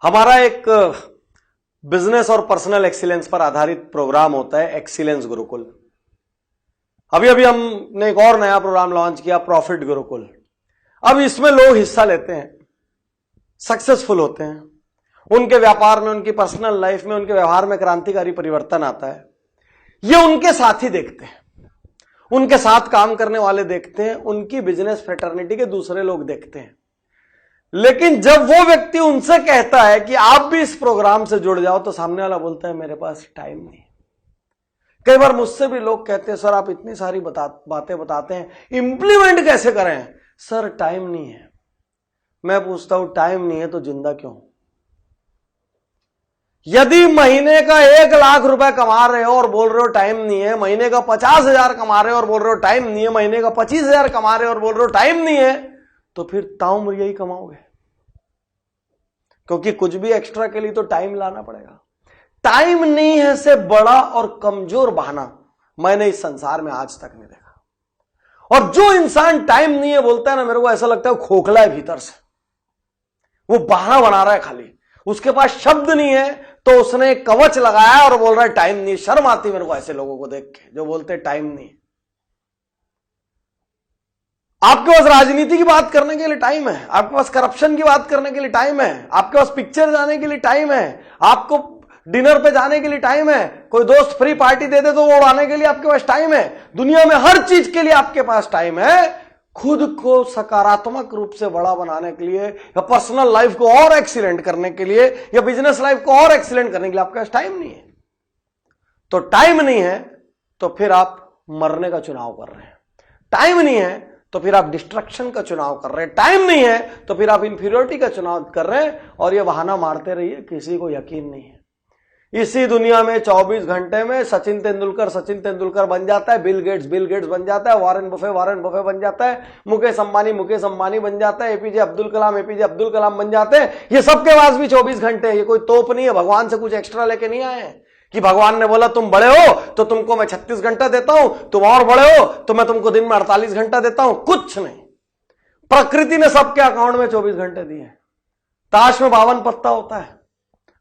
हमारा एक बिजनेस और पर्सनल एक्सीलेंस पर आधारित प्रोग्राम होता है एक्सीलेंस गुरुकुल। अभी अभी हमने एक और नया प्रोग्राम लॉन्च किया, प्रॉफिट गुरुकुल। अब इसमें लोग हिस्सा लेते हैं, सक्सेसफुल होते हैं, उनके व्यापार में, उनकी पर्सनल लाइफ में, उनके व्यवहार में क्रांतिकारी परिवर्तन आता है। ये उनके साथी देखते हैं, उनके साथ काम करने वाले देखते हैं, उनकी बिजनेस फ्रेटर्निटी के दूसरे लोग देखते हैं। लेकिन जब वो व्यक्ति उनसे कहता है कि आप भी इस प्रोग्राम से जुड़ जाओ, तो सामने वाला बोलता है मेरे पास टाइम नहीं। कई बार मुझसे भी लोग कहते हैं सर आप इतनी सारी बातें बताते हैं, इंप्लीमेंट कैसे करें? सर टाइम नहीं है। मैं पूछता हूं टाइम नहीं है तो जिंदा क्यों? यदि महीने का 1 लाख रुपए कमा रहे हो और बोल रहे हो टाइम नहीं है, महीने का 50,000 कमा रहे हो और बोल रहे हो टाइम नहीं है, महीने का 25,000 कमा रहे हो और बोल रहे हो टाइम नहीं है, तो फिर ताउम्र यही कमाओगे, क्योंकि कुछ भी एक्स्ट्रा के लिए तो टाइम लाना पड़ेगा। टाइम नहीं है से बड़ा और कमजोर बहाना मैंने इस संसार में आज तक नहीं देखा। और जो इंसान टाइम नहीं है बोलता है ना, मेरे को ऐसा लगता है खोखला है भीतर से, वो बहाना बना रहा है खाली। उसके पास शब्द नहीं है तो उसने कवच लगाया और बोल रहा है टाइम नहीं। शर्म आती मेरे को ऐसे लोगों को देख के जो बोलते हैं टाइम नहीं। आपके पास राजनीति की बात करने के लिए टाइम है, आपके पास करप्शन की बात करने के लिए टाइम है, आपके पास पिक्चर जाने के लिए टाइम है, आपको डिनर पे जाने के लिए टाइम है, कोई दोस्त फ्री पार्टी दे दे तो वो उड़ाने के लिए आपके पास टाइम है। दुनिया में हर चीज के लिए आपके पास टाइम है। खुद को सकारात्मक रूप से बड़ा बनाने के लिए, या पर्सनल लाइफ को और एक्सीलेंट करने के लिए, या बिजनेस लाइफ को और एक्सीलेंट करने के लिए आपके पास टाइम नहीं है। तो टाइम नहीं है तो फिर आप मरने का चुनाव कर रहे हैं। टाइम नहीं है तो फिर आप डिस्ट्रक्शन का चुनाव कर रहे हैं। टाइम नहीं है तो फिर आप इंफीरियरिटी का चुनाव कर रहे हैं। और ये बहाना मारते रहिए, किसी को यकीन नहीं है। इसी दुनिया में 24 घंटे में सचिन तेंदुलकर बन जाता है, बिल गेट्स बन जाता है, वारेन बुफे बन जाता है, मुकेश अंबानी बन जाता है, एपीजे अब्दुल कलाम बन जाते हैं। ये सबके पास भी 24 घंटे है। ये कोई तोप नहीं है, भगवान से कुछ एक्स्ट्रा लेके नहीं आए हैं कि भगवान ने बोला तुम बड़े हो तो तुमको मैं 36 घंटा देता हूं, तुम और बड़े हो तो मैं तुमको दिन में 48 घंटा देता हूं। कुछ नहीं, प्रकृति ने सबके अकाउंट में 24 घंटे दिए। ताश में 52 पत्ता होता है,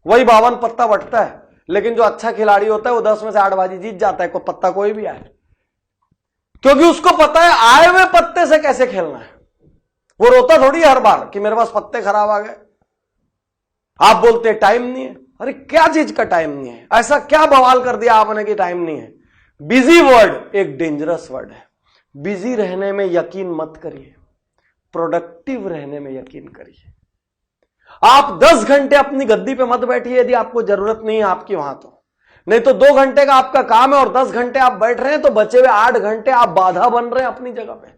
वही 52 पत्ता बटता है, लेकिन जो अच्छा खिलाड़ी होता है वो 10 में से 8 बाजी जीत जाता है, कोई पत्ता कोई भी आए, क्योंकि उसको पता है आए हुए पत्ते से कैसे खेलना है। वो रोता थोड़ी हर बार कि मेरे पास पत्ते खराब आ गए। आप बोलते हैं टाइम नहीं है। अरे क्या चीज का टाइम नहीं है? ऐसा क्या बवाल कर दिया आपने कि टाइम नहीं है? बिजी वर्ड एक डेंजरस वर्ड है। बिजी रहने में यकीन मत करिए, प्रोडक्टिव रहने में यकीन करिए। आप 10 घंटे अपनी गद्दी पे मत बैठिए यदि आपको जरूरत नहीं है आपकी वहां, तो नहीं तो 2 घंटे का आपका काम है और 10 घंटे आप बैठ रहे हैं, तो बचे हुए 8 घंटे आप बाधा बन रहे हैं अपनी जगह पे।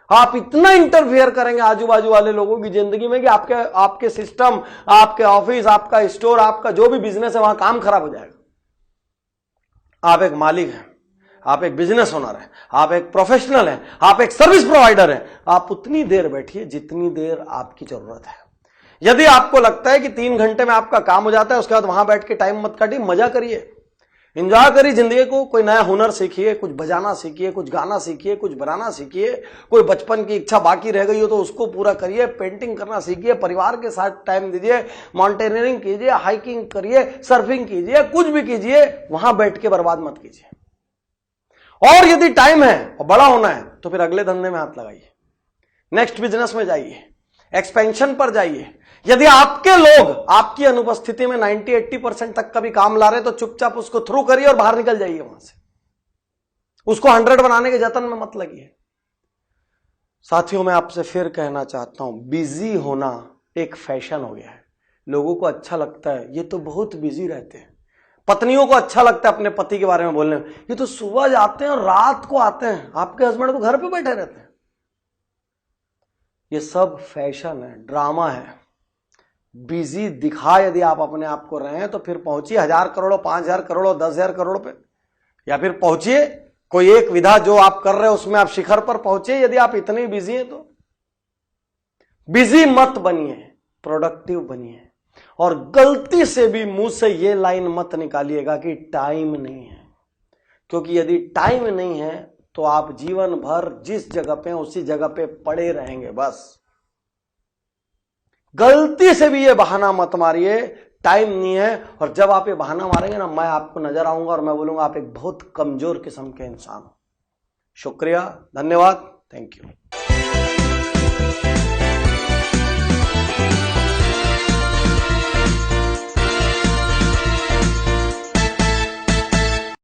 आप इतना इंटरफेयर करेंगे आजू बाजू वाले लोगों की जिंदगी में कि आपके सिस्टम, आपके ऑफिस, आपका स्टोर, आपका जो भी बिजनेस है वहां काम खराब हो जाएगा। आप एक मालिक हैं, आप एक बिजनेस ओनर हैं, आप एक प्रोफेशनल हैं, आप एक सर्विस प्रोवाइडर हैं। आप उतनी देर बैठिए जितनी देर आपकी जरूरत है। यदि आपको लगता है कि 3 घंटे में आपका काम हो जाता है, उसके बाद वहां बैठ के टाइम मत काटिए, मजा करिए, एंजॉय करिए जिंदगी को। कोई नया हुनर सीखिए, कुछ बजाना सीखिए, कुछ गाना सीखिए, कुछ बनाना सीखिए। कोई बचपन की इच्छा बाकी रह गई हो तो उसको पूरा करिए। पेंटिंग करना सीखिए, परिवार के साथ टाइम दीजिए, माउंटेनियरिंग कीजिए, हाइकिंग करिए, सर्फिंग कीजिए, कुछ भी कीजिए, वहां बैठ के बर्बाद मत कीजिए। और यदि टाइम है और बड़ा होना है तो फिर अगले धंधे में हाथ लगाइए, नेक्स्ट बिजनेस में जाइए, एक्सपेंशन पर जाइए। यदि आपके लोग आपकी अनुपस्थिति में 90-80% तक का भी काम ला रहे तो चुपचाप उसको थ्रू करिए और बाहर निकल जाइए वहां से। उसको 100 बनाने के जतन में मत लगिए। साथियों, मैं आपसे फिर कहना चाहता हूं, बिजी होना एक फैशन हो गया है। लोगों को अच्छा लगता है ये तो बहुत बिजी रहते हैं। पत्नियों को अच्छा लगता है अपने पति के बारे में बोलने में, ये तो सुबह जाते हैं और रात को आते हैं, आपके हस्बैंड तो घर पे बैठे रहते हैं। ये सब फैशन है, ड्रामा है। बिजी दिखा यदि आप अपने आप को रहे हैं तो फिर पहुंचिए 1000 करोड़, 5000 करोड़, 10,000 करोड़ पे, या फिर पहुंचिए कोई एक विधा जो आप कर रहे हो उसमें आप शिखर पर पहुंचिए। यदि आप इतने बिजी हैं तो बिजी मत बनिए, प्रोडक्टिव बनिए। और गलती से भी मुंह से ये लाइन मत निकालिएगा कि टाइम नहीं है, क्योंकि यदि टाइम नहीं है तो आप जीवन भर जिस जगह पे उसी जगह पे पड़े रहेंगे। बस गलती से भी ये बहाना मत मारिए, टाइम नहीं है। और जब आप ये बहाना मारेंगे ना, मैं आपको नजर आऊंगा और मैं बोलूंगा आप एक बहुत कमजोर किस्म के इंसान हो। शुक्रिया, धन्यवाद, थैंक यू।